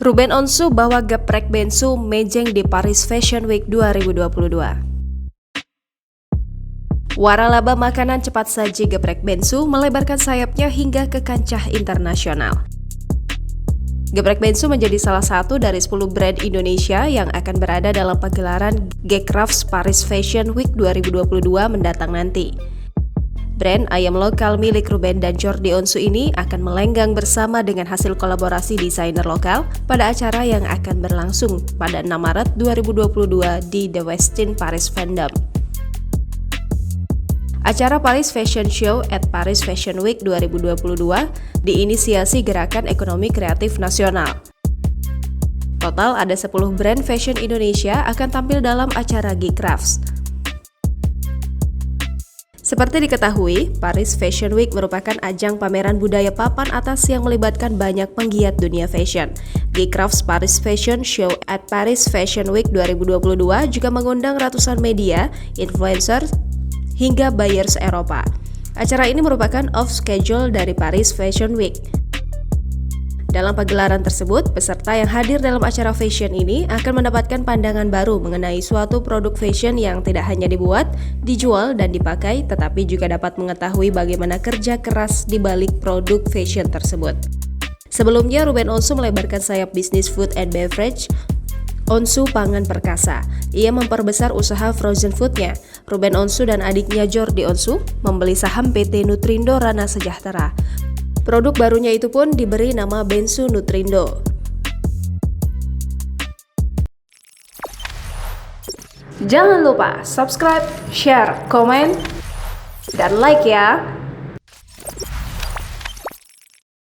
Ruben Onsu bawa geprek Bensu mejeng di Paris Fashion Week 2022. Waralaba makanan cepat saji geprek Bensu melebarkan sayapnya hingga ke kancah internasional. Geprek Bensu menjadi salah satu dari 10 brand Indonesia yang akan berada dalam pagelaran G-Crafts Paris Fashion Week 2022 mendatang nanti. Brand ayam lokal milik Ruben dan Jordi Onsu ini akan melenggang bersama dengan hasil kolaborasi desainer lokal pada acara yang akan berlangsung pada 6 Maret 2022 di The Westin Paris Vendôme. Acara Paris Fashion Show at Paris Fashion Week 2022 diinisiasi Gerakan Ekonomi Kreatif Nasional. Total ada 10 brand fashion Indonesia akan tampil dalam acara G-Crafts. Seperti diketahui, Paris Fashion Week merupakan ajang pameran budaya papan atas yang melibatkan banyak penggiat dunia fashion. G-Crafts Paris Fashion Show at Paris Fashion Week 2022 juga mengundang ratusan media, influencer, hingga buyers Eropa. Acara ini merupakan off-schedule dari Paris Fashion Week. Dalam pagelaran tersebut, peserta yang hadir dalam acara fashion ini akan mendapatkan pandangan baru mengenai suatu produk fashion yang tidak hanya dibuat, dijual, dan dipakai, tetapi juga dapat mengetahui bagaimana kerja keras di balik produk fashion tersebut. Sebelumnya, Ruben Onsu melebarkan sayap bisnis food and beverage Onsu Pangan Perkasa. Ia memperbesar usaha frozen foodnya. Ruben Onsu dan adiknya Jordi Onsu membeli saham PT Nutrindo Rana Sejahtera. Produk barunya itu pun diberi nama Bensu Nutrindo. Jangan lupa subscribe, share, komen, dan like ya!